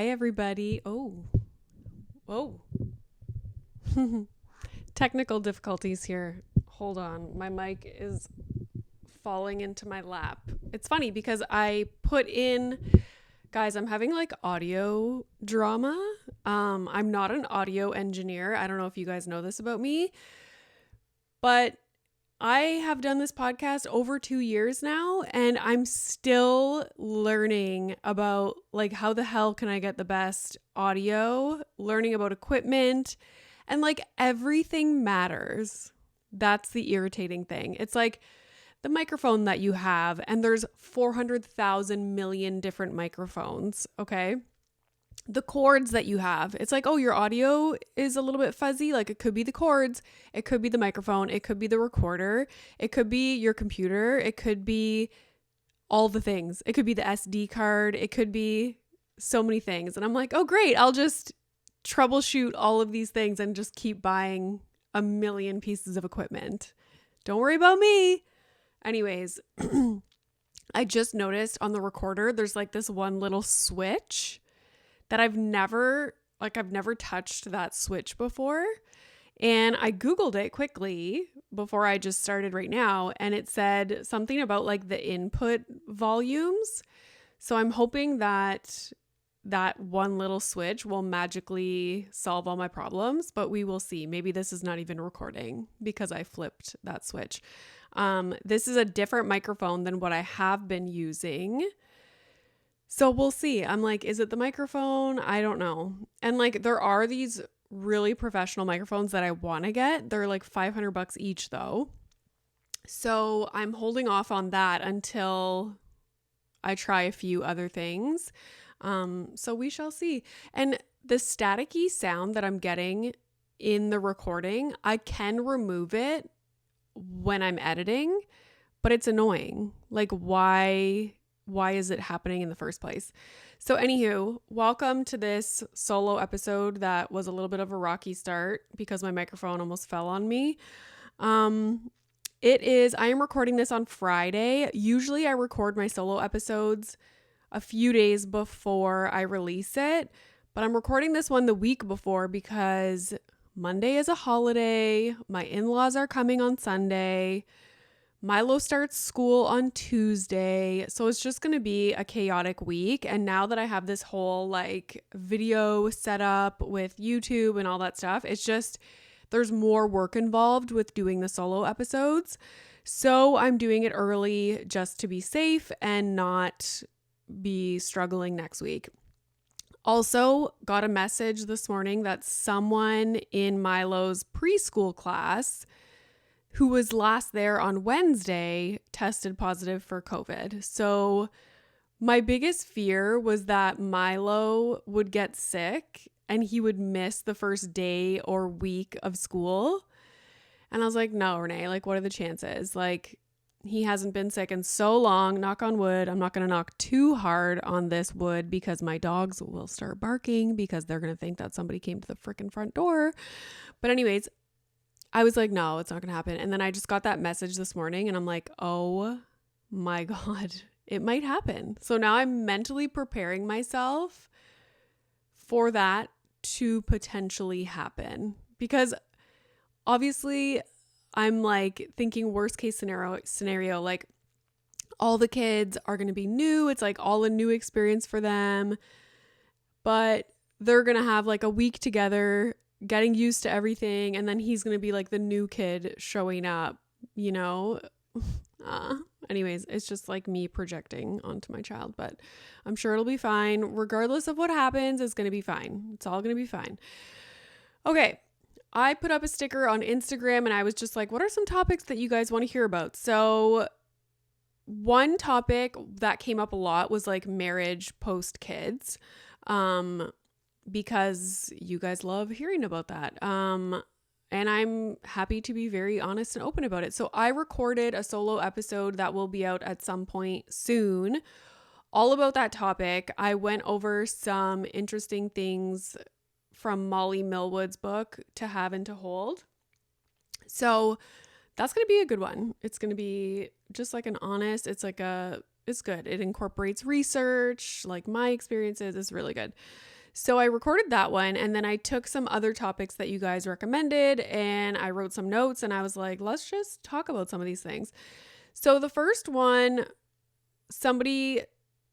Hi, everybody. Oh, whoa. Technical difficulties here. Hold on. My mic is falling into my lap. It's funny because I put in, guys, I'm having like audio drama. I'm not an audio engineer. I don't know if you guys know this about me, but I have done this podcast over 2 years now, and I'm still learning about like how the hell can I get the best audio, learning about equipment, and like everything matters. That's the irritating thing. It's like the microphone that you have, and there's 400,000 million different microphones, okay? The cords that you have. It's like, oh, your audio is a little bit fuzzy. Like it could be the cords, it could be the microphone, it could be the recorder, it could be your computer, it could be all the things. It could be the SD card, it could be so many things. And I'm like, oh, great. I'll just troubleshoot all of these things and just keep buying a million pieces of equipment. Don't worry about me. Anyways, I just noticed on the recorder, there's like this one little switch that I've never touched that switch before. And I Googled it quickly before I just started right now. And it said something about like the input volumes. So I'm hoping that that one little switch will magically solve all my problems, but we will see. Maybe this is not even recording because I flipped that switch. This is a different microphone than what I have been using. So we'll see. I'm like, is it the microphone? I don't know. And like, there are these really professional microphones that I want to get. They're like $500 each though. So I'm holding off on that until I try a few other things. So we shall see. And the staticky sound that I'm getting in the recording, I can remove it when I'm editing, but it's annoying. Like, why is it happening in the first place? So anywho, welcome to this solo episode that was a little bit of a rocky start because my microphone almost fell on me. I am recording this on Friday. Usually I record my solo episodes a few days before I release it, but I'm recording this one the week before because Monday is a holiday. My in-laws are coming on Sunday. Milo starts school on Tuesday. So it's just going to be a chaotic week. And now that I have this whole like video set up with YouTube and all that stuff, it's just, there's more work involved with doing the solo episodes. So I'm doing it early just to be safe and not be struggling next week. Also got a message this morning that someone in Milo's preschool class who was last there on Wednesday tested positive for COVID. So my biggest fear was that Milo would get sick and he would miss the first day or week of school. And I was like, no, Renee, like, what are the chances? Like, he hasn't been sick in so long, knock on wood. I'm not going to knock too hard on this wood because my dogs will start barking because they're going to think that somebody came to the freaking front door. But anyways, I was like, no, it's not going to happen. And then I just got that message this morning and I'm like, oh my God, it might happen. So now I'm mentally preparing myself for that to potentially happen because obviously I'm like thinking worst case scenario, like all the kids are going to be new. It's like all a new experience for them, but they're going to have like a week together getting used to everything. And then he's going to be like the new kid showing up, you know? Anyways, it's just like me projecting onto my child, but I'm sure it'll be fine. Regardless of what happens, it's going to be fine. It's all going to be fine. Okay. I put up a sticker on Instagram and I was just like, what are some topics that you guys want to hear about? So one topic that came up a lot was like marriage post kids. Because you guys love hearing about that. And I'm happy to be very honest and open about it. So I recorded a solo episode that will be out at some point soon, all about that topic. I went over some interesting things from Molly Millwood's book, To Have and to Hold. So that's going to be a good one. It's going to be just like an honest, it's like a is good. It incorporates research, like my experiences. It's really good. So I recorded that one, and then I took some other topics that you guys recommended and I wrote some notes, and I was like, let's just talk about some of these things. So the first one, somebody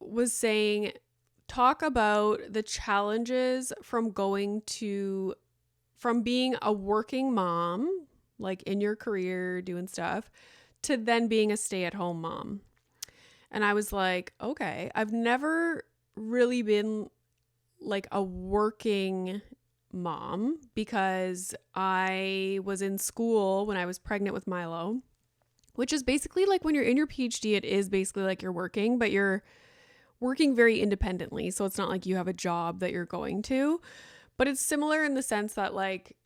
was saying, talk about the challenges from being a working mom, like in your career, doing stuff, to then being a stay-at-home mom. And I was like, okay, I've never really been like a working mom because I was in school when I was pregnant with Milo, which is basically like when you're in your PhD, it is basically like you're working, but you're working very independently. So it's not like you have a job that you're going to, but it's similar in the sense that like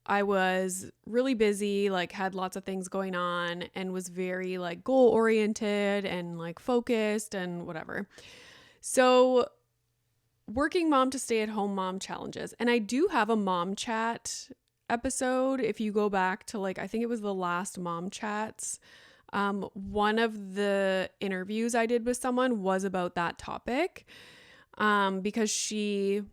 I was really busy, like had lots of things going on and was very like goal oriented and like focused and whatever. So working mom to stay at home mom challenges. And I do have a mom chat episode. If you go back to like, I think it was the last mom chats. One of the interviews I did with someone was about that topic, because she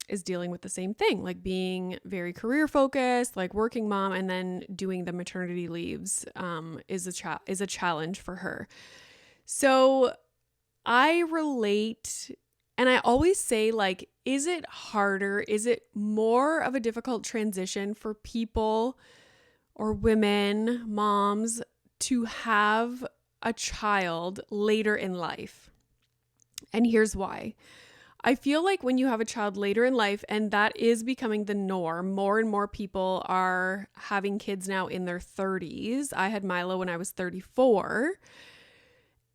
is dealing with the same thing, like being very career focused, like working mom, and then doing the maternity leaves, is a challenge for her. So I relate. And I always say, like, is it harder? Is it more of a difficult transition for people or women, moms, to have a child later in life? And here's why. I feel like when you have a child later in life, and that is becoming the norm, more and more people are having kids now in their 30s. I had Milo when I was 34.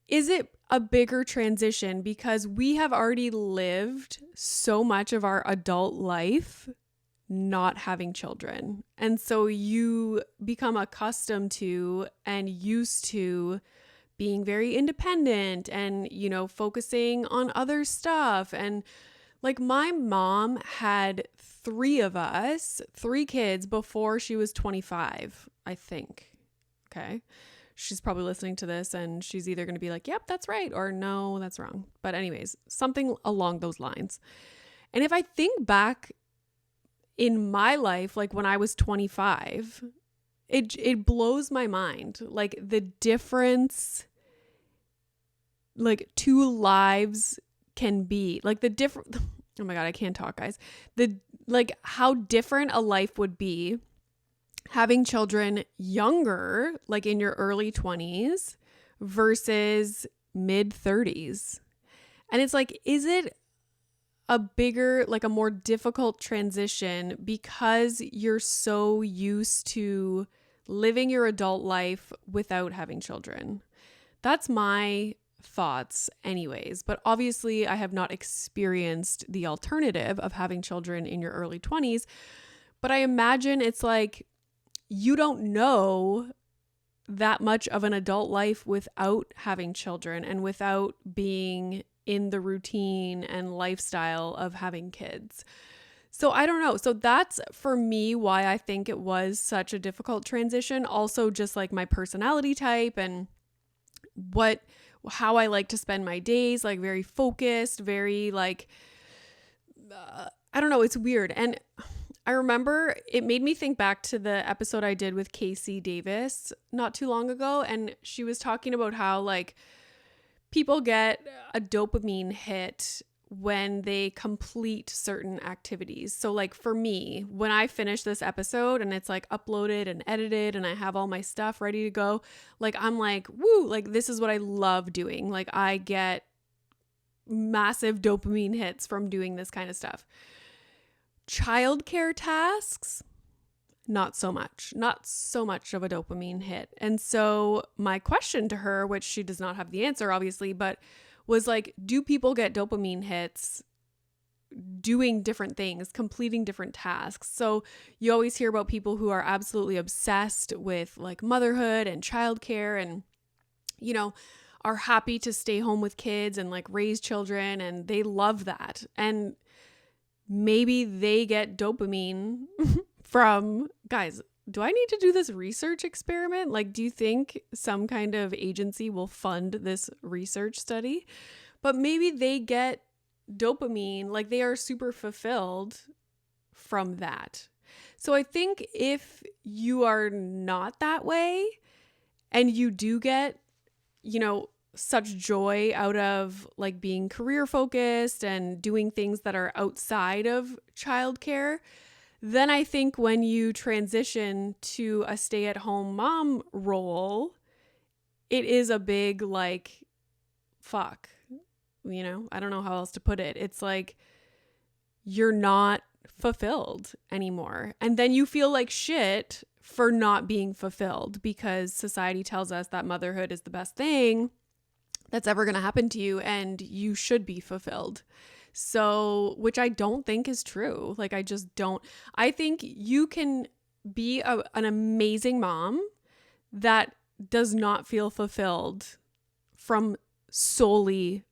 Is it a bigger transition because we have already lived so much of our adult life not having children? And so you become accustomed to and used to being very independent and, you know, focusing on other stuff. And like my mom had 3 kids before she was 25, I think. Okay. She's probably listening to this and she's either going to be like, yep, that's right, or no, that's wrong. But anyways, something along those lines. And if I think back in my life, like when I was 25, it blows my mind. Like the difference, like 2 lives can be, like the different, oh my God, I can't talk, guys. Like how different a life would be having children younger, like in your early 20s versus mid 30s. And it's like, is it a bigger, like a more difficult transition because you're so used to living your adult life without having children? That's my thoughts anyways. But obviously I have not experienced the alternative of having children in your early 20s. But I imagine it's like, you don't know that much of an adult life without having children and without being in the routine and lifestyle of having kids. So I don't know. So that's for me why I think it was such a difficult transition. Also just like my personality type and how I like to spend my days, like very focused, very like, I don't know. It's weird. And I remember it made me think back to the episode I did with Casey Davis not too long ago. And she was talking about how like people get a dopamine hit when they complete certain activities. So like for me, when I finish this episode and it's like uploaded and edited and I have all my stuff ready to go, like I'm like, woo, like this is what I love doing. Like I get massive dopamine hits from doing this kind of stuff. Childcare tasks, not so much of a dopamine hit. And so my question to her, which she does not have the answer obviously, but was like, do people get dopamine hits doing different things, completing different tasks? So you always hear about people who are absolutely obsessed with like motherhood and childcare and, you know, are happy to stay home with kids and like raise children and they love that. And maybe they get dopamine from, guys, do I need to do this research experiment? Like, do you think some kind of agency will fund this research study? But maybe they get dopamine, like they are super fulfilled from that. So I think if you are not that way and you do get, such joy out of like being career focused and doing things that are outside of childcare, then I think when you transition to a stay-at-home mom role, it is a big like, fuck, I don't know how else to put it. It's like you're not fulfilled anymore. And then you feel like shit for not being fulfilled because society tells us that motherhood is the best thing that's ever going to happen to you and you should be fulfilled. So, which I don't think is true. Like, I just don't. I think you can be an amazing mom that does not feel fulfilled from solely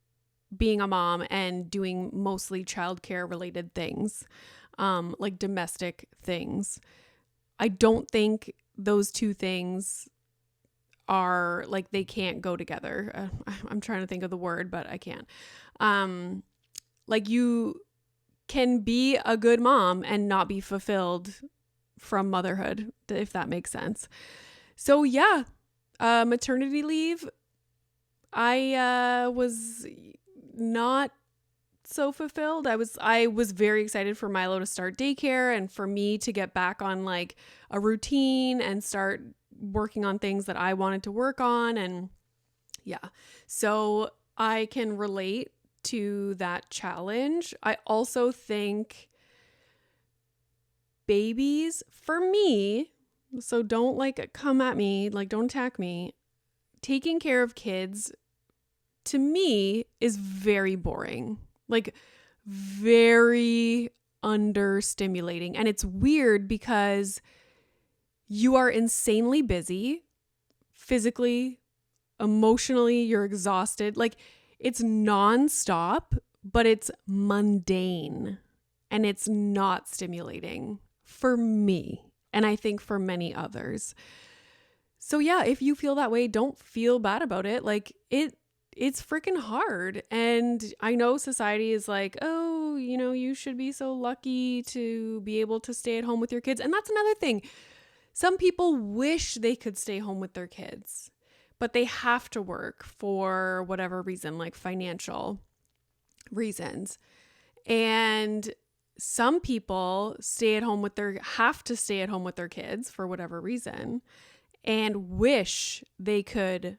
being a mom and doing mostly childcare related things, like domestic things. I don't think those two things are like, they can't go together. I'm trying to think of the word, but I can't. Like, you can be a good mom and not be fulfilled from motherhood, if that makes sense. So yeah, maternity leave, I was not so fulfilled. I was very excited for Milo to start daycare and for me to get back on like a routine and start working on things that I wanted to work on. And yeah, so I can relate to that challenge. I also think babies, for me, so don't like come at me, like don't attack me, taking care of kids to me is very boring, like very understimulating. And it's weird because you are insanely busy physically, emotionally, you're exhausted. Like, it's nonstop, but it's mundane and it's not stimulating for me. And I think for many others. So yeah, if you feel that way, don't feel bad about it. Like, it's freaking hard. And I know society is like, oh, you should be so lucky to be able to stay at home with your kids. And that's another thing. Some people wish they could stay home with their kids, but they have to work for whatever reason, like financial reasons. And some people have to stay at home with their kids for whatever reason and wish they could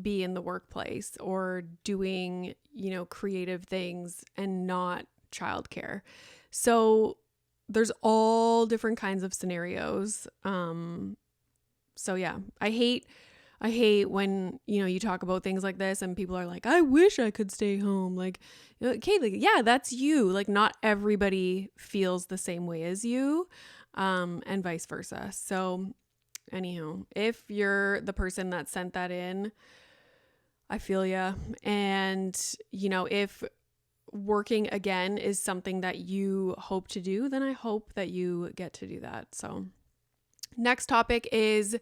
be in the workplace or doing, creative things and not childcare. So there's all different kinds of scenarios. So yeah, I hate when, you talk about things like this and people are like, I wish I could stay home. Like, okay, like, yeah, that's you. Like, not everybody feels the same way as you, and vice versa. So anyhow, if you're the person that sent that in, I feel ya. And, if working again is something that you hope to do, then I hope that you get to do that. So next topic is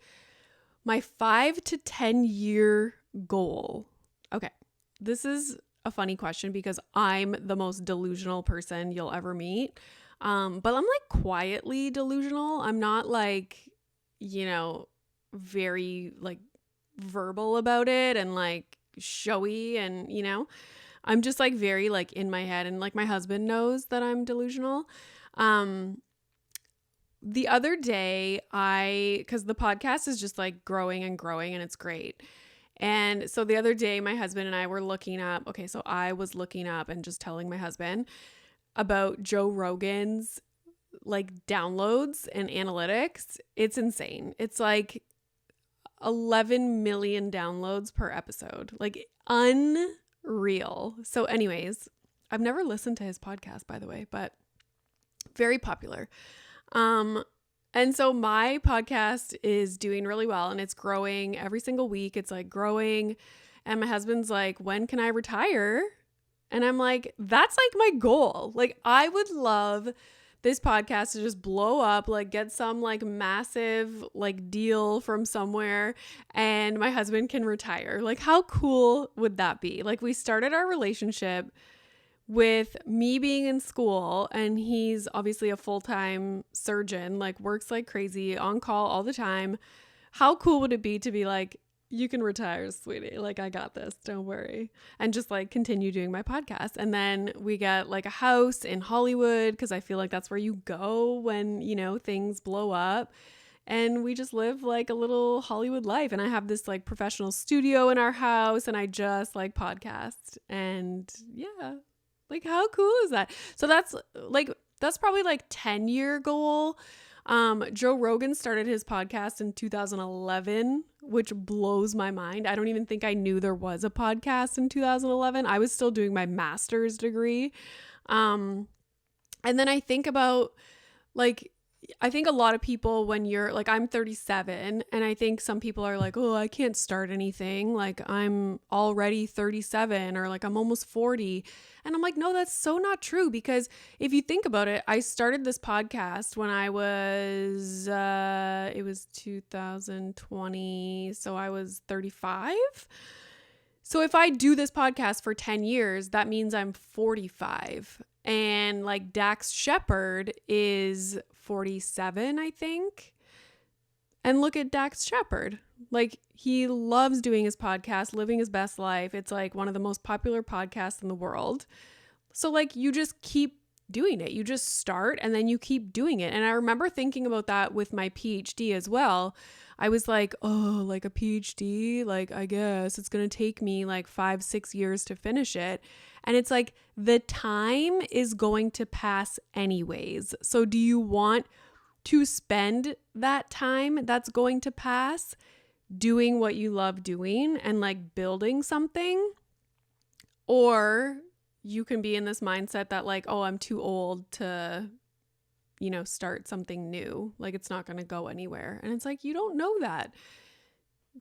my 5 to 10 year goal. Okay. This is a funny question because I'm the most delusional person you'll ever meet. But I'm like quietly delusional. I'm not like, very like verbal about it and like showy and, I'm just like very like in my head, and like my husband knows that I'm delusional. The other day cause the podcast is just like growing and growing and it's great. And so the other day my husband and I were I was looking up and just telling my husband about Joe Rogan's like downloads and analytics. It's insane. It's like 11 million downloads per episode, like unreal. So anyways, I've never listened to his podcast, by the way, but very popular. And so my podcast is doing really well and it's growing every single week. It's like growing. And my husband's like, when can I retire? And I'm like, that's like my goal. Like, I would love this podcast to just blow up, like get some like massive like deal from somewhere, and my husband can retire. Like how cool would that be? Like we started our relationship with me being in school, and he's obviously a full-time surgeon, like works like crazy, on call all the time. How cool would it be to be like, you can retire, sweetie. Like, I got this. Don't worry. And just like continue doing my podcast. And then we get like a house in Hollywood, because I feel like that's where you go when, you know, things blow up. And we just live like a little Hollywood life. And I have this like professional studio in our house, and I just like podcast. And yeah, like how cool is that? So that's probably like 10-year goal. Joe Rogan started his podcast in 2011, which blows my mind. I don't even think I knew there was a podcast in 2011. I was still doing my master's degree. And then I think about like, I think a lot of people, when you're like, I'm 37, and I think some people are like, oh, I can't start anything. Like I'm already 37, or like I'm almost 40. And I'm like, no, that's so not true. Because if you think about it, I started this podcast when I was, it was 2020. So I was 35. So if I do this podcast for 10 years, that means I'm 45. And like Dax Shepard is 47, I think. And look at Dax Shepard. Like he loves doing his podcast, living his best life. It's like one of the most popular podcasts in the world. So like you just keep doing it. You just start and then you keep doing it. And I remember thinking about that with my PhD as well. I was like, oh, like a PhD, like I guess it's going to take me like 5-6 years to finish it. And it's like the time is going to pass anyways. So do you want to spend that time that's going to pass doing what you love doing and like building something? Or you can be in this mindset that like, oh, I'm too old to, you know, start something new. Like it's not going to go anywhere. And it's like, you don't know that.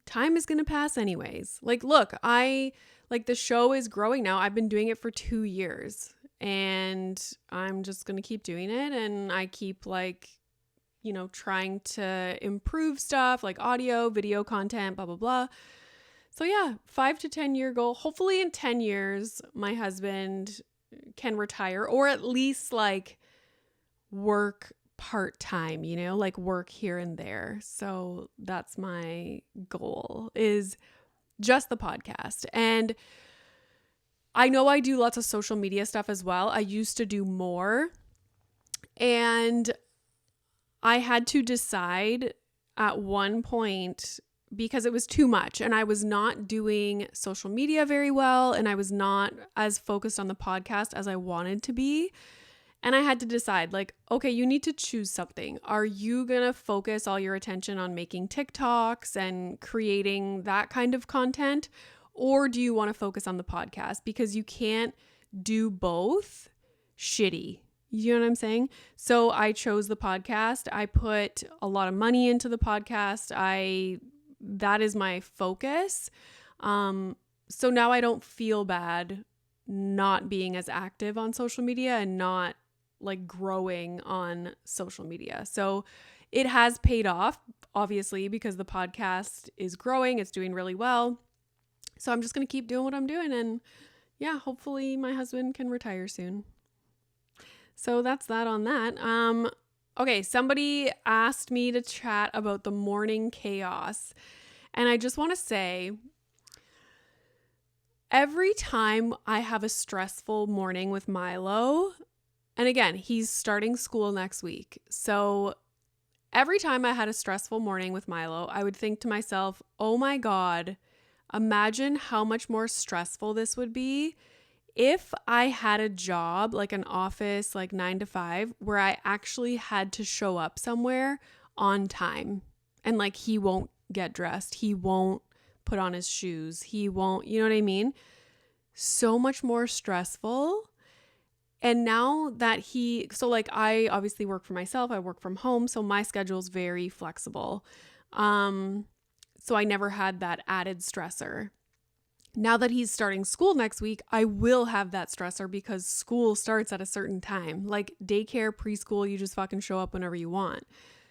Time is going to pass anyways. Like, look, the show is growing now. I've been doing it for 2 years, and I'm just going to keep doing it. And I keep like, you know, trying to improve stuff like audio, video content, blah, blah, blah. So yeah, 5 to 10 year goal. Hopefully in 10 years, my husband can retire, or at least like work part-time, you know, like work here and there. So that's my goal, is just the podcast. And I know I do lots of social media stuff as well. I used to do more, and I had to decide at one point, because it was too much and I was not doing social media very well, and I was not as focused on the podcast as I wanted to be. And I had to decide, like, okay, you need to choose something. Are you going to focus all your attention on making TikToks and creating that kind of content? Or do you want to focus on the podcast? Because you can't do both shitty. You know what I'm saying? So I chose the podcast. I put a lot of money into the podcast. That is my focus. So now I don't feel bad not being as active on social media and not like growing on social media. So it has paid off, obviously, because the podcast is growing. It's doing really well. So I'm just going to keep doing what I'm doing. And yeah, hopefully my husband can retire soon. So that's that on that. Okay, somebody asked me to chat about the morning chaos. And I just want to say, every time I have a stressful morning with Milo, and again, he's starting school next week. So every time I had a stressful morning with Milo, I would think to myself, oh my God, imagine how much more stressful this would be if I had a job, like an office, like 9 to 5, where I actually had to show up somewhere on time. And like he won't get dressed. He won't put on his shoes. He won't, you know what I mean? So much more stressful. And now that so like I obviously work for myself, I work from home, so my schedule's very flexible. So I never had that added stressor. Now that he's starting school next week, I will have that stressor because school starts at a certain time. Like daycare, preschool, you just fucking show up whenever you want.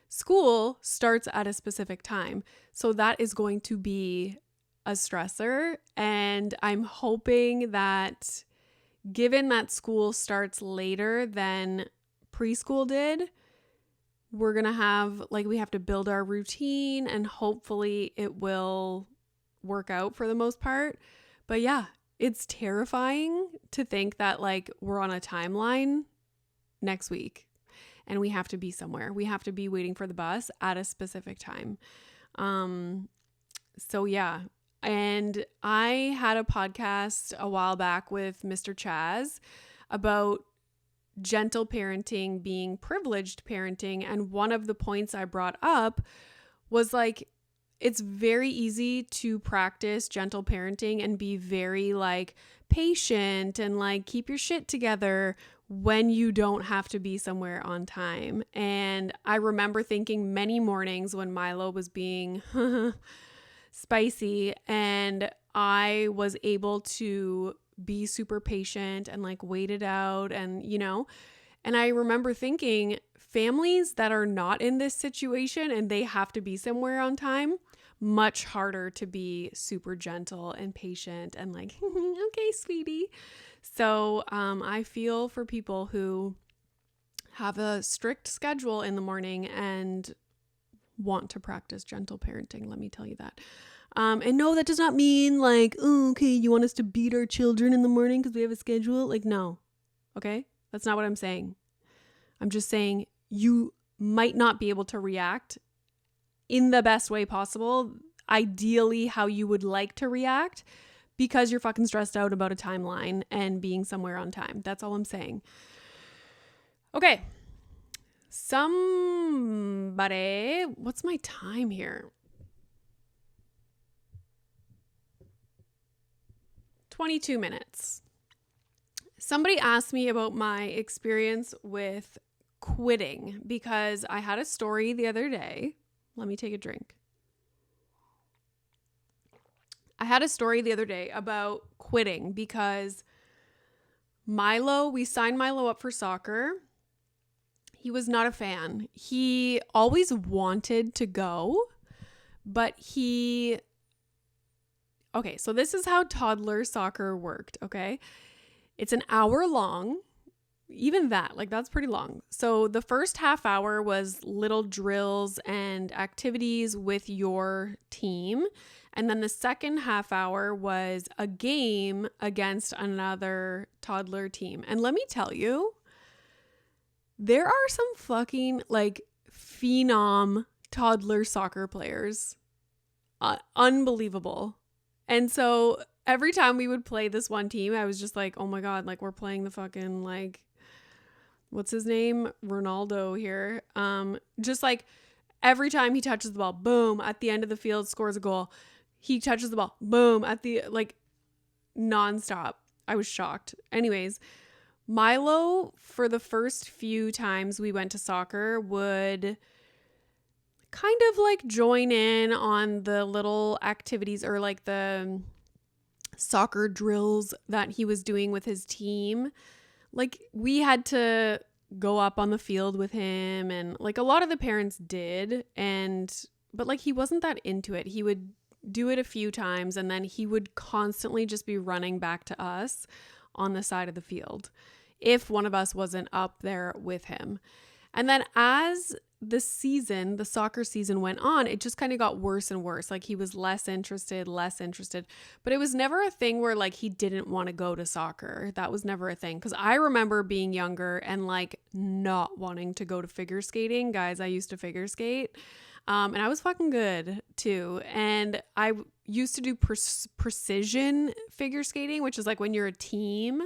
School starts at a specific time. So that is going to be a stressor. And I'm hoping that given that school starts later than preschool did, we're going to have, like, we have to build our routine and hopefully it will work out for the most part. But yeah, it's terrifying to think that like we're on a timeline next week and we have to be somewhere. We have to be waiting for the bus at a specific time. So yeah. And I had a podcast a while back with Mr. Chaz about gentle parenting being privileged parenting. And one of the points I brought up was like, it's very easy to practice gentle parenting and be very like patient and like keep your shit together when you don't have to be somewhere on time. And I remember thinking many mornings when Milo was being spicy and I was able to be super patient and like wait it out and, you know, and I remember thinking families that are not in this situation and they have to be somewhere on time, much harder to be super gentle and patient and like, okay, sweetie. So I feel for people who have a strict schedule in the morning and want to practice gentle parenting. Let me tell you that. And no, that does not mean like, oh, okay, you want us to beat our children in the morning because we have a schedule? Like, no. Okay? That's not what I'm saying. I'm just saying you might not be able to react in the best way possible, ideally how you would like to react because you're fucking stressed out about a timeline and being somewhere on time. That's all I'm saying. Okay. Somebody, what's my time here? 22 minutes. Somebody asked me about my experience with quitting because I had a story the other day. Let me take a drink. I had a story the other day about quitting because we signed Milo up for soccer. He was not a fan. He always wanted to go, but okay, so this is how toddler soccer worked, okay? It's an hour long. Even that, like that's pretty long. So the first half hour was little drills and activities with your team. And then the second half hour was a game against another toddler team. And let me tell you, there are some fucking like phenom toddler soccer players. Unbelievable. And so every time we would play this one team, I was just like, oh my God, like we're playing the fucking like, what's his name? Ronaldo here. Just like every time he touches the ball, boom, at the end of the field, scores a goal. He touches the ball, boom, at the like nonstop. I was shocked. Anyways, Milo, for the first few times we went to soccer, would kind of like join in on the little activities or like the soccer drills that he was doing with his team. Like we had to go up on the field with him and like a lot of the parents did but like he wasn't that into it. He would do it a few times and then he would constantly just be running back to us on the side of the field if one of us wasn't up there with him. And then as the soccer season went on, it just kind of got worse and worse. Like he was less interested. But it was never a thing where like he didn't want to go to soccer. That was never a thing. Because I remember being younger and like not wanting to go to figure skating. Guys, I used to figure skate. And I was fucking good too. And I used to do precision figure skating, which is like when you're a team.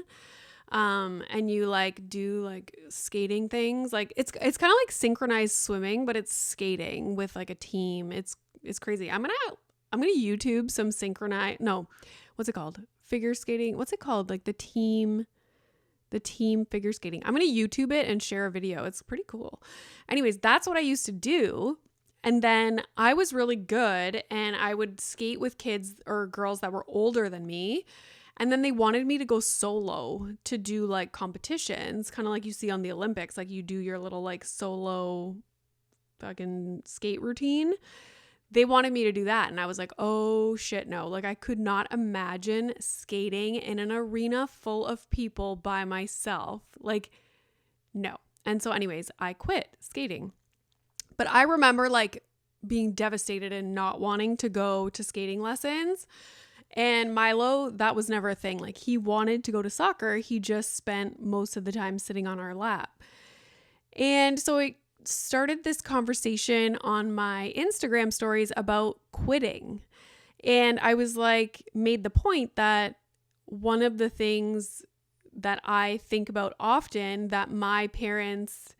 And you like do like skating things. Like it's kind of like synchronized swimming, but it's skating with like a team. It's crazy. I'm gonna YouTube some what's it called? Figure skating. What's it called? Like the team figure skating. I'm gonna YouTube it and share a video. It's pretty cool. Anyways, that's what I used to do. And then I was really good and I would skate with kids or girls that were older than me. And then they wanted me to go solo to do like competitions, kind of like you see on the Olympics, like you do your little like solo fucking skate routine. They wanted me to do that. And I was like, oh shit, no. Like I could not imagine skating in an arena full of people by myself. Like, no. And so anyways, I quit skating. But I remember like being devastated and not wanting to go to skating lessons. And Milo, that was never a thing. Like he wanted to go to soccer. He just spent most of the time sitting on our lap. And so it started this conversation on my Instagram stories about quitting. And I was like, made the point that one of the things that I think about often that my parents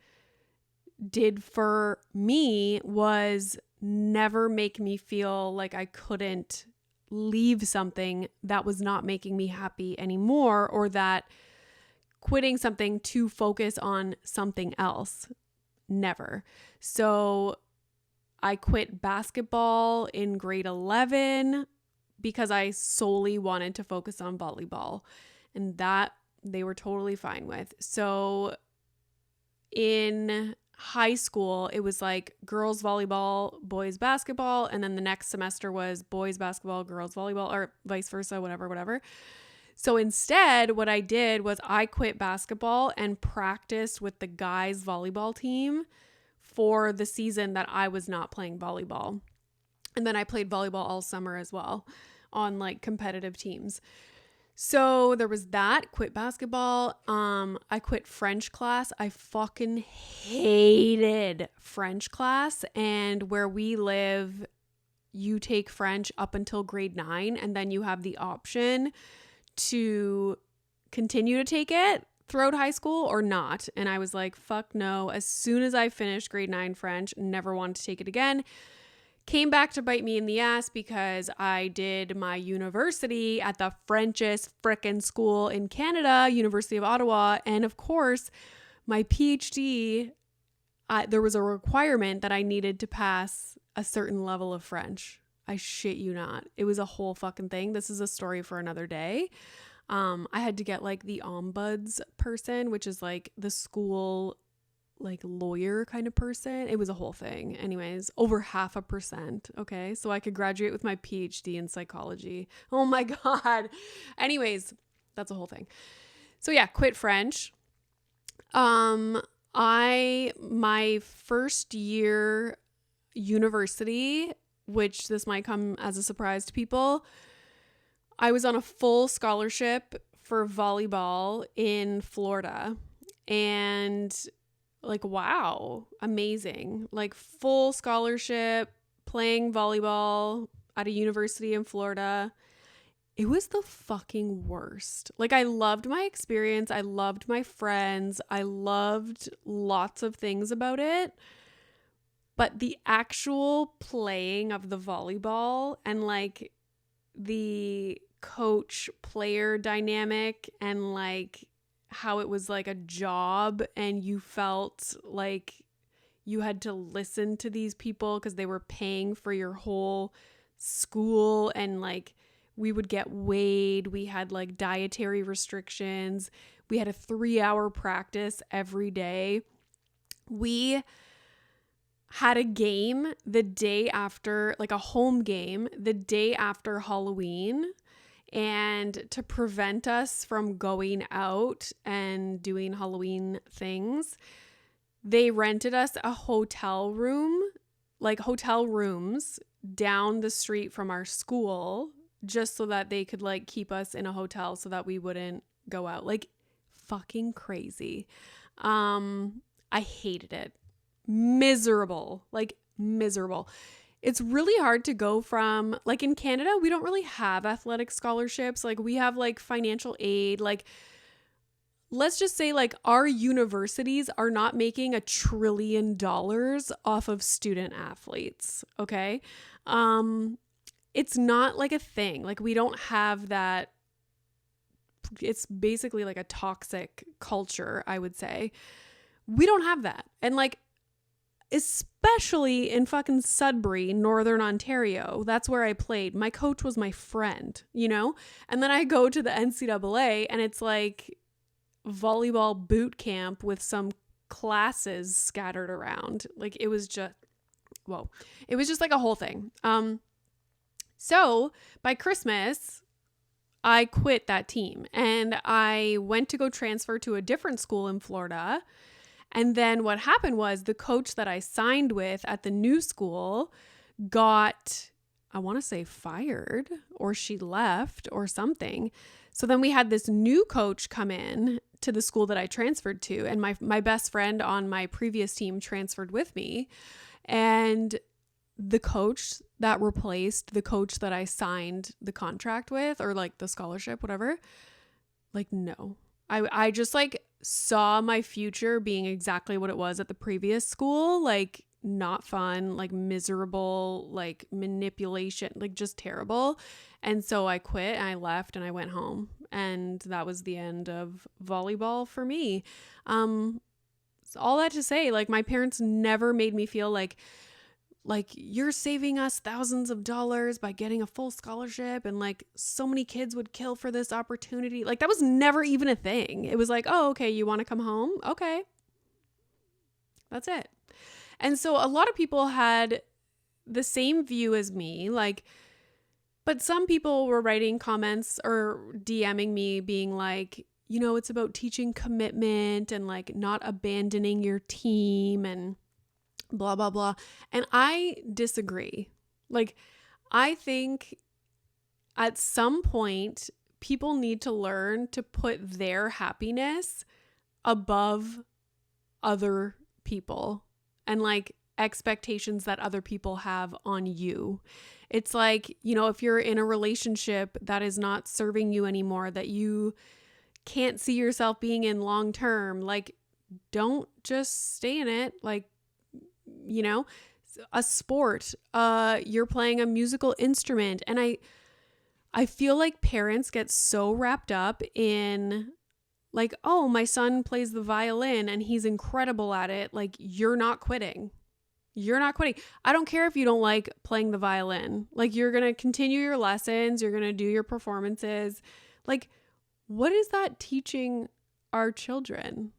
did for me was never make me feel like I couldn't leave something that was not making me happy anymore, or that quitting something to focus on something else. Never. So I quit basketball in grade 11 because I solely wanted to focus on volleyball, and that they were totally fine with. So in high school, it was like girls volleyball, boys basketball, and then the next semester was boys basketball, girls volleyball, or vice versa, whatever. So instead, what I did was I quit basketball and practiced with the guys volleyball team for the season that I was not playing volleyball. And then I played volleyball all summer as well on like competitive teams. So there was that, quit basketball. I quit French class. I fucking hated French class. And where we live, you take French up until grade 9, and then you have the option to continue to take it throughout high school or not. And I was like, fuck no. As soon as I finished grade 9 French, never wanted to take it again. Came back to bite me in the ass because I did my university at the Frenchest frickin' school in Canada, University of Ottawa. And of course, my PhD, there was a requirement that I needed to pass a certain level of French. I shit you not. It was a whole fucking thing. This is a story for another day. I had to get like the ombuds person, which is like the school like lawyer kind of person. It was a whole thing. Anyways, over 0.5%. Okay. So I could graduate with my PhD in psychology. Oh my God. Anyways, that's a whole thing. So yeah, quit French. My first year university, which this might come as a surprise to people, I was on a full scholarship for volleyball in Florida. And like, wow, amazing. Like full scholarship, playing volleyball at a university in Florida. It was the fucking worst. Like I loved my experience. I loved my friends. I loved lots of things about it. But the actual playing of the volleyball and like the coach player dynamic and like how it was like a job and you felt like you had to listen to these people because they were paying for your whole school, and like we would get weighed. We had like dietary restrictions. We had a 3-hour practice every day. We had a game the day after, like a home game, the day after Halloween. And to prevent us from going out and doing Halloween things, they rented us a hotel room, like hotel rooms down the street from our school, just so that they could like keep us in a hotel so that we wouldn't go out. Like fucking crazy. I hated it. Miserable. It's really hard to go from, like in Canada, we don't really have athletic scholarships. Like we have like financial aid. Like let's just say like our universities are not making $1 trillion off of student athletes. Okay. It's not like a thing. Like we don't have that. It's basically like a toxic culture, I would say. We don't have that. And like, especially in fucking Sudbury, Northern Ontario. That's where I played. My coach was my friend, you know? And then I go to the NCAA and it's like volleyball boot camp with some classes scattered around. Like it was just, whoa. It was just like a whole thing. So by Christmas, I quit that team and I went to go transfer to a different school in Florida. And then what happened was the coach that I signed with at the new school got, I want to say, fired, or she left or something. So then we had this new coach come in to the school that I transferred to. And my best friend on my previous team transferred with me. And the coach that replaced the coach that I signed the contract with, or like the scholarship, whatever, like, no. I just like saw my future being exactly what it was at the previous school. Like not fun, like miserable, like manipulation, like just terrible. And so I quit and I left and I went home, and that was the end of volleyball for me. So all that to say, like my parents never made me feel like you're saving us thousands of dollars by getting a full scholarship and like so many kids would kill for this opportunity. Like that was never even a thing. It was like, oh, okay, you want to come home? Okay. That's it. And so a lot of people had the same view as me, like, but some people were writing comments or DMing me being like, you know, it's about teaching commitment and like not abandoning your team and blah, blah, blah. And I disagree. Like, I think at some point, people need to learn to put their happiness above other people and like expectations that other people have on you. It's like, you know, if you're in a relationship that is not serving you anymore, that you can't see yourself being in long term, like, don't just stay in it. Like, you know, a sport, you're playing a musical instrument. And I feel like parents get so wrapped up in like, oh, my son plays the violin and he's incredible at it. Like, you're not quitting. You're not quitting. I don't care if you don't like playing the violin. Like, you're going to continue your lessons. You're going to do your performances. Like, what is that teaching our children?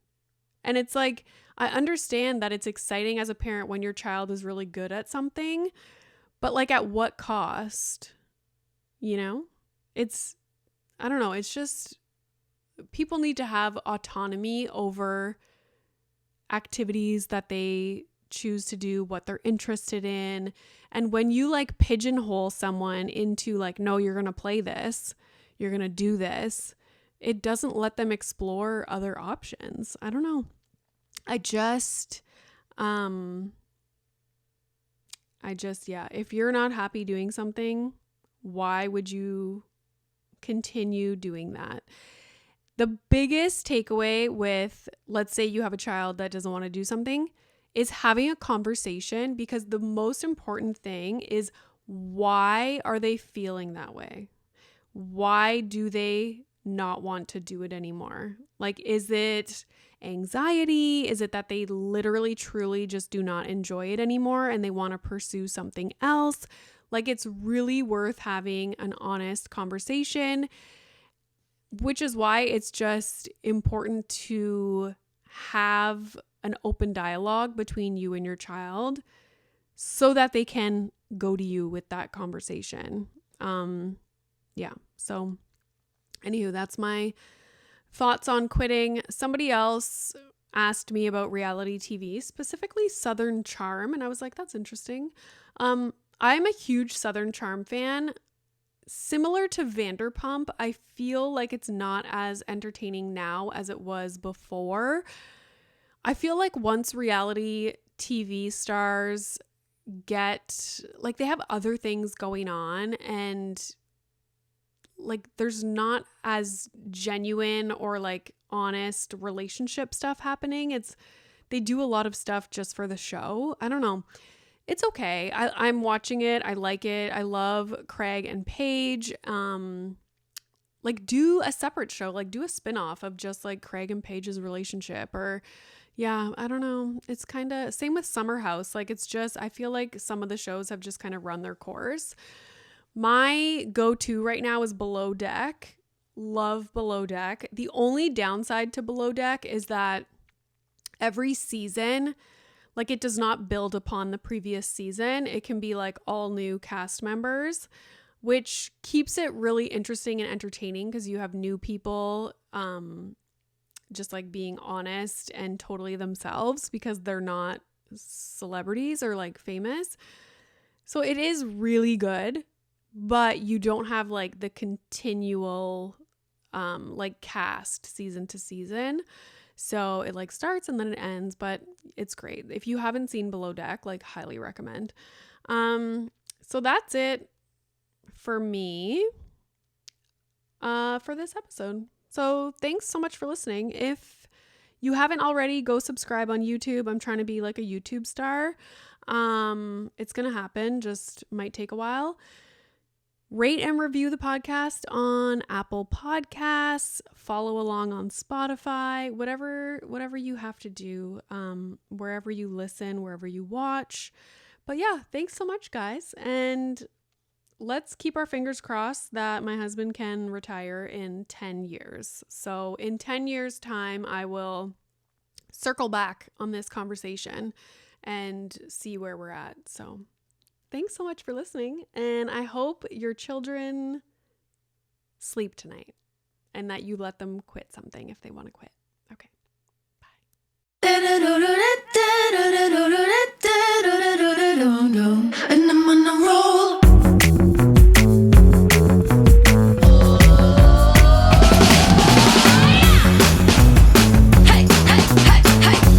And it's like, I understand that it's exciting as a parent when your child is really good at something, but like at what cost? You know, I don't know. It's just, people need to have autonomy over activities that they choose to do, what they're interested in. And when you like pigeonhole someone into like, no, you're going to play this, you're going to do this, it doesn't let them explore other options. I don't know. Yeah, if you're not happy doing something, why would you continue doing that? The biggest takeaway with, let's say you have a child that doesn't want to do something, is having a conversation, because the most important thing is, why are they feeling that way? Why do they not want to do it anymore? Like, is it anxiety? Is it that they literally truly just do not enjoy it anymore and they want to pursue something else? Like, it's really worth having an honest conversation, which is why it's just important to have an open dialogue between you and your child so that they can go to you with that conversation. Yeah. So anywho, that's my thoughts on quitting. Somebody else asked me about reality TV, specifically Southern Charm. And I was like, that's interesting. I'm a huge Southern Charm fan. Similar to Vanderpump, I feel like it's not as entertaining now as it was before. I feel like once reality TV stars get, like, they have other things going on, and like there's not as genuine or like honest relationship stuff happening. They do a lot of stuff just for the show. I don't know. It's okay. I'm watching it. I like it. I love Craig and Paige. Like, do a separate show, like do a spinoff of just like Craig and Paige's relationship, or, Yeah, I don't know. It's kind of same with Summer House. Like it's just, I feel like some of the shows have just kind of run their course. My go-to right now is Below Deck. Love Below Deck. The only downside to Below Deck is that every season, like it does not build upon the previous season. It can be like all new cast members, which keeps it really interesting and entertaining because you have new people just like being honest and totally themselves because they're not celebrities or like famous. So it is really good, but you don't have like the continual like cast season to season. So it like starts and then it ends, but it's great. If you haven't seen Below Deck, like highly recommend. So that's it for me for this episode. So thanks so much for listening. If you haven't already, go subscribe on YouTube. I'm trying to be like a YouTube star. It's going to happen, just might take a while. Rate and review the podcast on Apple Podcasts. Follow along on Spotify, whatever you have to do, wherever you listen, wherever you watch. But yeah, thanks so much, guys. And let's keep our fingers crossed that my husband can retire in 10 years. So in 10 years' time, I will circle back on this conversation and see where we're at. So thanks so much for listening, and I hope your children sleep tonight and that you let them quit something if they want to quit. Okay, bye.